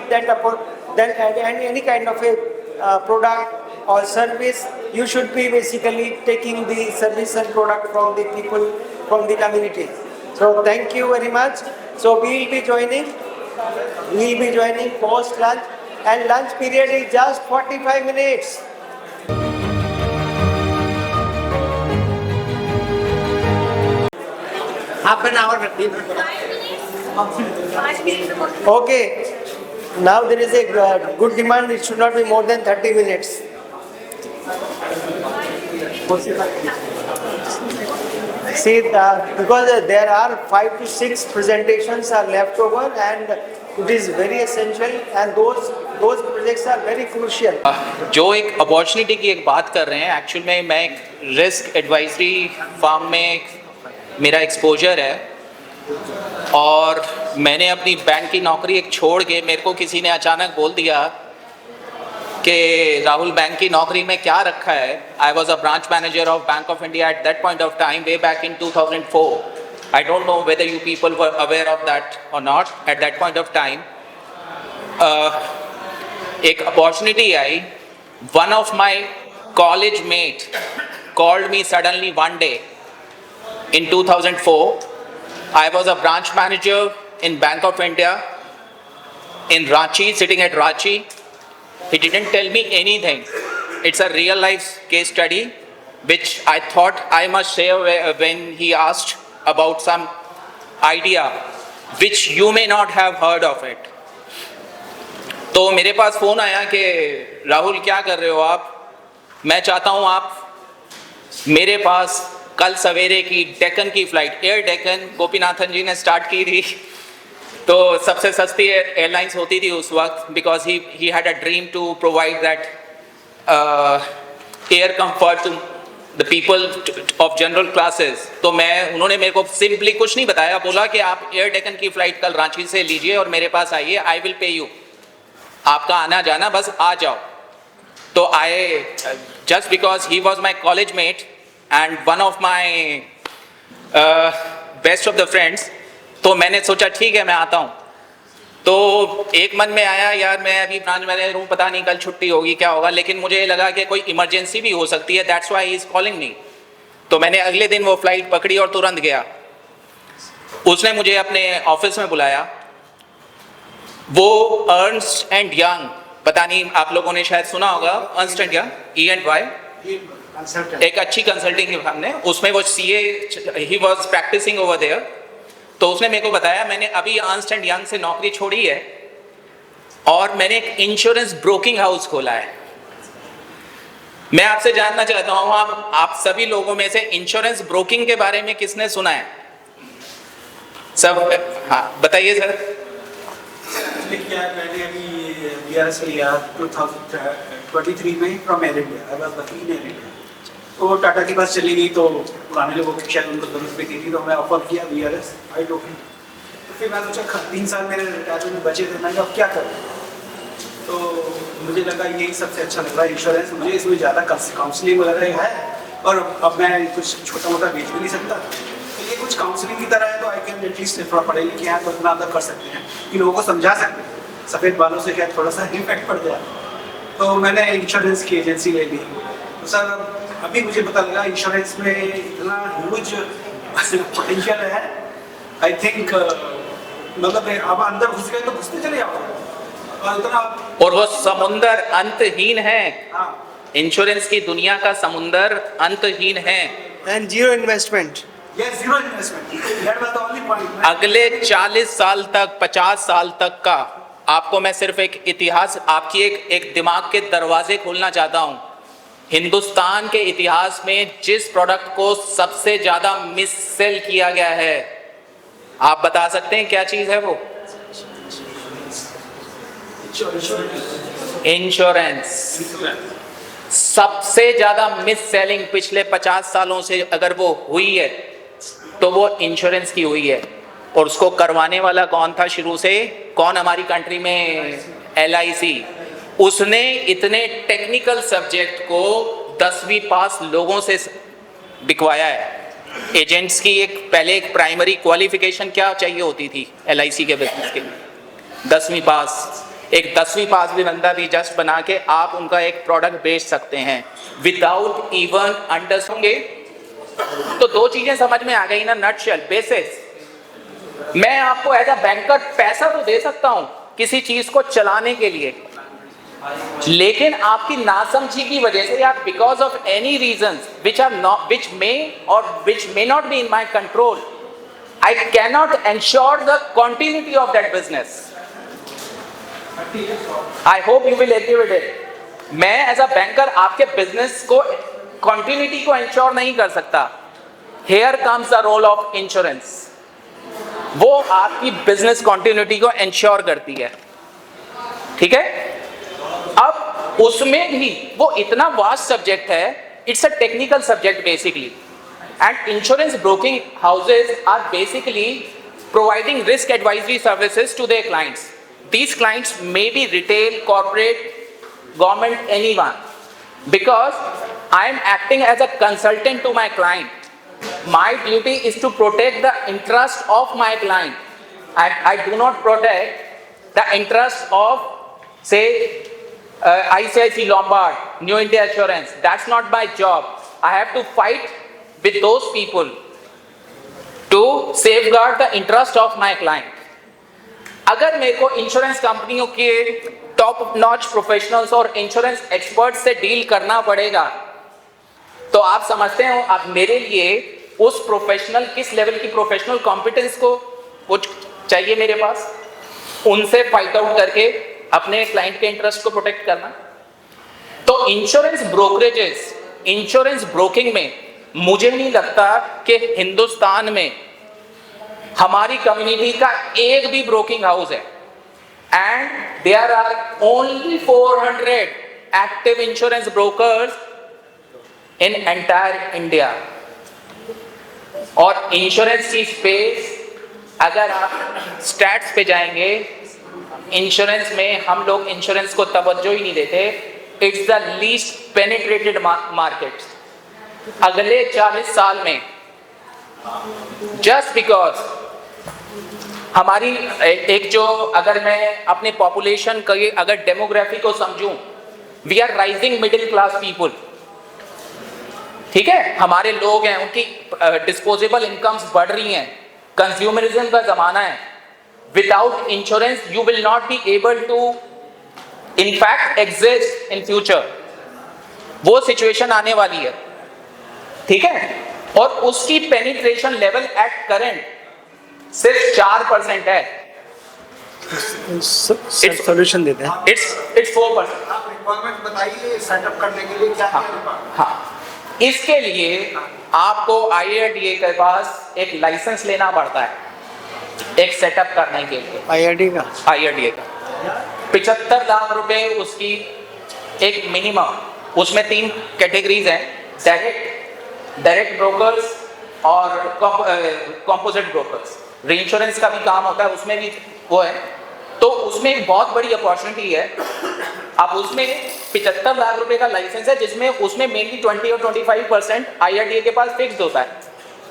need that then any kind of a product or service, you should be basically taking the service and product from the people from the community. So thank you very much. So we will be joining post lunch, and lunch period is just 45 minutes. Half an hour. Okay. Now there is a good demand. It should not be more than 30 minutes. See, because there are 5 to 6 presentations are left over, and it is very essential, and those projects are very crucial. जो एक opportunity की एक बात कर रहे हैं, actual में मैं एक रिस्क एडवाइजरी फर्म में मेरा एक्सपोजर है, और मैंने अपनी बैंक की नौकरी एक छोड़ के, मेरे को किसी ने अचानक बोल दिया कि राहुल बैंक की नौकरी में क्या रखा है. I was a branch manager of Bank of India at that point of time, way back in 2004. I don't know whether you people were aware of that or not at that point of time. एक opportunity आई. One of my college mate called me suddenly one day in 2004. I was a branch manager in Bank of India in Ranchi, sitting at Ranchi. He didn't tell me anything. It's a real life case study which I thought I must share when he asked about some idea which you may not have heard of it. तो मेरे पास phone आया कि राहुल क्या कर रहे हो आप, मैं चाहता हूँ आप मेरे पास कल सवेरे की डेक्कन की फ़्लाइट, एयर डेक्कन गोपीनाथन जी ने स्टार्ट की थी, तो सबसे सस्ती एयरलाइंस होती थी उस वक्त, because he had a dream to provide that air comfort to the people of general classes. तो उन्होंने मेरे को सिंपली कुछ नहीं बताया, बोला कि आप एयर डेक्कन की फ़्लाइट कल रांची से लीजिए और मेरे पास आइए, आई विल पे यू, आपका आना जाना बस आ जाओ. तो I just because he was my college met and one of my best of the friends, तो मैंने सोचा ठीक है मैं आता हूँ. तो एक मन में आया यार मैं अभी ब्रांच मैनेजर हूँ, पता नहीं कल छुट्टी होगी क्या होगा, लेकिन मुझे ये लगा कि कोई इमरजेंसी भी हो सकती है, that's why he is calling me. तो मैंने अगले दिन वो फ्लाइट पकड़ी और तुरंत गया. उसने मुझे अपने ऑफिस में बुलाया. वो अर्नस्ट एंड यंग, पता नहीं आप लोगों ने शायद सुना होगा, अर्नस्ट एंड यंग, E&Y, एक अच्छी कंसल्टिंग फर्म ने, उसमें वो CA, he was practicing over there. तो उसने मेरे को बताया मैंने अभी अर्नस्ट एंड यंग से नौकरी छोड़ी है और मैंने एक इंश्योरेंस ब्रोकिंग हाउस खोला है. मैं आपसे जानना चाहता हूँ आप सभी लोगों में से इंश्योरेंस ब्रोकिंग के बारे में किसने सुना है? सब हाँ बताइए सर. क्या मैंने अभी BRS लिया 2023 में from air India. I was working in air India. तो टाटा की बस चली गई, तो पुराने लोगों की शायद उनको जरूरत भी थी, तो मैं ऑफर किया BRS. I Tonk it. तो फिर मैं सोचा 3 साल मेरे रिटायरमेंट में बचे थे, मैंने अब क्या करूँ. तो मुझे लगा यही सबसे अच्छा लग रहा है इंश्योरेंस. मुझे इसमें ज़्यादा काउंसलिंग वगैरह है, और अब मैं कुछ छोटा मोटा बेच भी नहीं सकता, तो ये कुछ काउंसलिंग की तरह है. तो आई कैन एटलीस्ट थोड़ा पढ़े लिखे हैं तो अपना अदर कर सकते हैं कि लोगों को समझा सकते हैं. सफ़ेद बालों से क्या थोड़ा सा इम्पैक्ट पड़ गया, तो मैंने इंश्योरेंस की एजेंसी ले ली. तो सर अभी मुझे पता लगा इंश्योरेंस में इतना ह्यूज पोटेंशियल है. आई थिंक मतलब आप अंदर घुस गए तो घुसते चले जाओ, और वो समुंदर अंतहीन है. इंश्योरेंस की दुनिया का समुंदर अंतहीन है. And zero investment. Yes, zero investment. That was the only point. अगले 40 साल तक 50 साल तक का आपको मैं सिर्फ एक इतिहास, आपकी एक दिमाग के दरवाजे खोलना चाहता हूँ. हिंदुस्तान के इतिहास में जिस प्रोडक्ट को सबसे ज़्यादा मिस सेल किया गया है, आप बता सकते हैं क्या चीज़ है वो? इंश्योरेंस. सबसे ज़्यादा मिस सेलिंग पिछले 50 सालों से अगर वो हुई है तो वो इंश्योरेंस की हुई है. और उसको करवाने वाला कौन था शुरू से? कौन हमारी कंट्री में? LIC. उसने इतने टेक्निकल सब्जेक्ट को 10वीं पास लोगों से बिकवाया है. एजेंट्स की पहले एक प्राइमरी क्वालिफिकेशन क्या चाहिए होती थी LIC के बिजनेस के लिए? 10वीं पास. एक 10वीं पास भी बंदा भी जस्ट बना के आप उनका एक प्रोडक्ट बेच सकते हैं विदाउट इवन अंडरस्टैंडिंग। तो दो चीजें समझ में आ गई ना, नटशेल बेसिस। मैं आपको एज अ बैंकर पैसा तो दे सकता हूं किसी चीज को चलाने के लिए, लेकिन आपकी नासमझी की वजह से या because of any reason which may not be in my control, I cannot ensure the continuity of that business. I hope you will agree with it. मैं एज अ बैंकर आपके बिजनेस को कंटिन्यूटी को ensure नहीं कर सकता। Here comes the role of insurance. वो आपकी business continuity को इंश्योर करती है, ठीक है। अब उसमें भी वो इतना वास्ट सब्जेक्ट है, it's a technical subject basically, and insurance broking houses are basically providing risk advisory services to their clients. These clients may be retail, corporate, government, anyone. Because I am acting as a consultant to my client. My duty is to protect the interest of my client. I do not protect the interest of, say, ICICI Lombard, New India Assurance. That's not my job. I have to fight with those people to safeguard the interest of my client. अगर मेरे को insurance कंपनियों के top notch professionals और insurance expert से deal करना पड़ेगा, तो आप समझते हो आप मेरे लिए उस प्रोफेशनल किस लेवल की प्रोफेशनल कॉम्पिटेंस को वो चाहिए मेरे पास, उनसे फाइट आउट करके अपने क्लाइंट के इंटरेस्ट को प्रोटेक्ट करना। तो इंश्योरेंस ब्रोकरेजेस, इंश्योरेंस ब्रोकिंग में मुझे नहीं लगता कि हिंदुस्तान में हमारी कम्युनिटी का एक भी ब्रोकिंग हाउस है, and there are only 400 active insurance brokers in entire India. और इंश्योरेंस की स्पेस अगर आप स्टैट्स पे जाएंगे, इंश्योरेंस में हम लोग इंश्योरेंस को तवज्जो ही नहीं देते। It's the least penetrated market. अगले 40 साल में जस्ट बिकॉज हमारी एक जो, अगर मैं अपने पॉपुलेशन का अगर डेमोग्राफी को समझूं, we are rising middle class people, ठीक है। हमारे लोग हैं, उनकी डिस्पोजेबल इनकम्स बढ़ रही हैं, कंज्यूमरिज्म का जमाना है। Without insurance you will not be able to in fact exist in future. वो सिचुएशन आने वाली है, ठीक है। और उसकी पेनिट्रेशन लेवल एट करंट सिर्फ 4% है। सोल्यूशन देते हैं। इट्स 4%। आप रिक्वायरमेंट बताइए सेटअप करने के लिए क्या क्या। हाँ, इसके लिए आपको IRDA के पास एक लाइसेंस लेना पड़ता है, एक सेटअप करने के लिए। IRDA का 75 लाख रुपए उसकी एक मिनिमम। उसमें 3 कैटेगरीज हैं, डायरेक्ट ब्रोकर्स और कॉम्पोजिट ब्रोकर्स। रीइंश्योरेंस का भी काम होता है, उसमें भी वो है। तो उसमें एक बहुत बड़ी अपॉर्चुनिटी है। अब उसमें 75 लाख रुपए का लाइसेंस है, जिसमें उसमें मेनली 20 और 25% IRDA के पास फिक्स्ड होता है,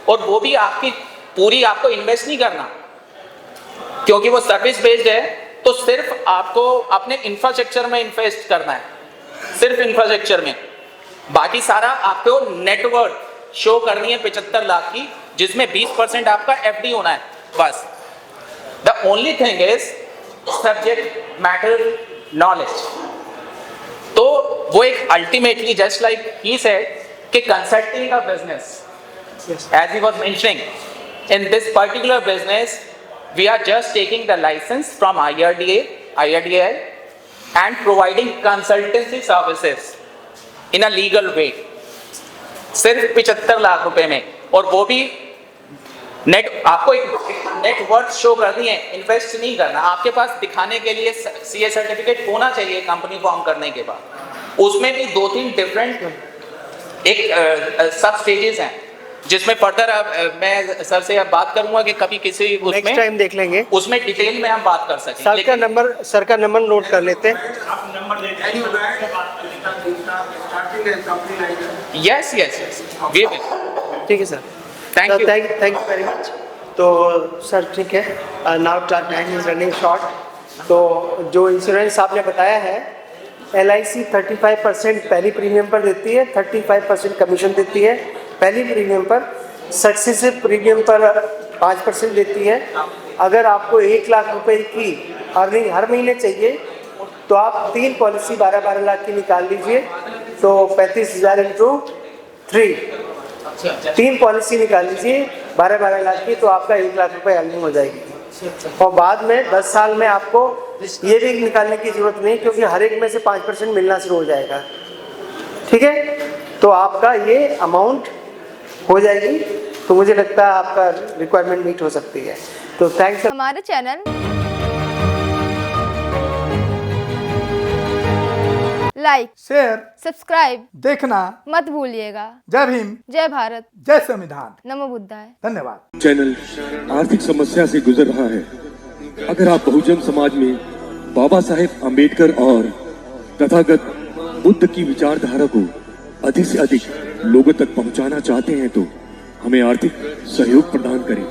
और वो भी आपकी पूरी आपको इन्वेस्ट नहीं करना, क्योंकि वो सर्विस बेस्ड है। तो सिर्फ आपको अपने इंफ्रास्ट्रक्चर में इन्वेस्ट करना है, सिर्फ इंफ्रास्ट्रक्चर में। बाकी सारा आपको नेटवर्क शो करनी है 75 लाख की, जिसमें 20% आपका FD होना है बस। The only thing is subject matter knowledge. तो वो एक ultimately just like he said कि कंसल्टिंग का business, as he was mentioning, in this particular business we are just taking the licence from IRDA and providing consultancy services in a legal way, सिर्फ 75 लाख रुपए में। और वो भी आपको एक नेट वर्थ शो करनी है, इन्वेस्ट नहीं करना। आपके पास दिखाने के लिए CA सर्टिफिकेट होना चाहिए कंपनी फॉर्म करने के बाद। उसमें भी 2-3 डिफरेंट एक सब स्टेजेस हैं, जिसमें फर्दर मैं सर से बात करूंगा कि कभी किसी नेक्स्ट टाइम देख लेंगे, उसमें डिटेल में हम बात कर सकें। सर का नंबर नोट कर लेते हैं। आप नंबर दे दीजिए। Yes we will. ठीक है sir, thank you very much. तो सर ठीक है, now time is running short, तो जो इंश्योरेंस आपने बताया है, LIC 35% पहली प्रीमियम पर देती है, 35% कमीशन देती है पहली प्रीमियम पर, सक्सेसिव प्रीमियम पर 5% देती है। अगर आपको 1 लाख रुपए की अर्निंग हर महीने चाहिए तो आप 3 पॉलिसी 12-12 लाख की निकाल लीजिए, तो 35,000 इंटू 3, 3 पॉलिसी निकाल लीजिए 12-12 लाख की, तो आपका 1 लाख रुपए अर्निंग हो जाएगी। और बाद में 10 साल में आपको ये भी निकालने की जरूरत नहीं, क्योंकि हर एक में से 5% मिलना शुरू हो जाएगा। ठीक है, तो आपका ये अमाउंट हो जाएगी, तो मुझे लगता है आपका रिक्वायरमेंट मीट हो सकती है। तो थैंक्स। हमारे चैनल लाइक, शेयर, सब्सक्राइब देखना मत भूलिएगा। जय भीम, जय भारत, जय संविधान, नमो बुद्धाय। धन्यवाद। चैनल आर्थिक समस्या से गुजर रहा है। अगर आप बहुजन समाज में बाबा साहेब अम्बेडकर और तथागत बुद्ध की विचारधारा को अधिक से अधिक लोगों तक पहुंचाना चाहते हैं तो हमें आर्थिक सहयोग प्रदान करें,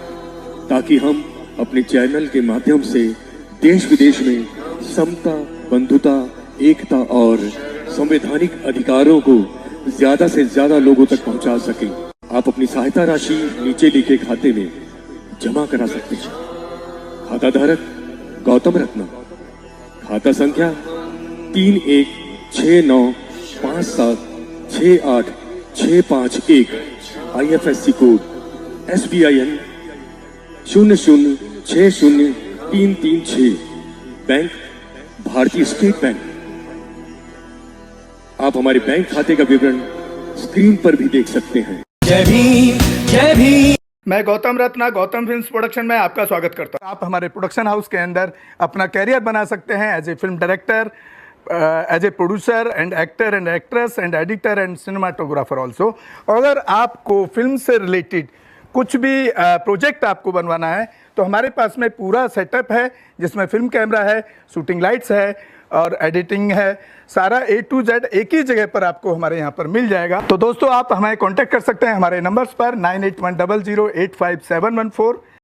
ताकि हम अपने चैनल के माध्यम से देश विदेश में समता, बंधुता, एकता और संवैधानिक अधिकारों को ज्यादा से ज्यादा लोगों तक पहुंचा सकें। आप अपनी सहायता राशि नीचे लिखे खाते में जमा करा सकते हैं। खाता धारक गौतम रत्ना, खाता संख्या 3169576865 IFSC कोड SBIN 0060336, बैंक भारतीय स्टेट बैंक। आप हमारे बैंक खाते का विवरण स्क्रीन पर भी देख सकते हैं। जय भीम, जय भीम। मैं गौतम रत्ना गौतम फिल्म्स प्रोडक्शन में आपका स्वागत करता हूं। आप हमारे प्रोडक्शन हाउस के अंदर अपना कैरियर बना सकते हैं as a film director, as a producer and actor and actress and editor and cinematographer also. अगर आपको फिल्म से रिलेटेड कुछ भी प्रोजेक्ट आपको बनवाना है तो हमारे पास में पूरा सेटअप है, जिसमें फिल्म कैमरा है, शूटिंग लाइट्स है और एडिटिंग है। सारा A to Z एक ही जगह पर आपको हमारे यहाँ पर मिल जाएगा। तो दोस्तों, आप हमें कांटेक्ट कर सकते हैं हमारे नंबर्स पर 9810085714।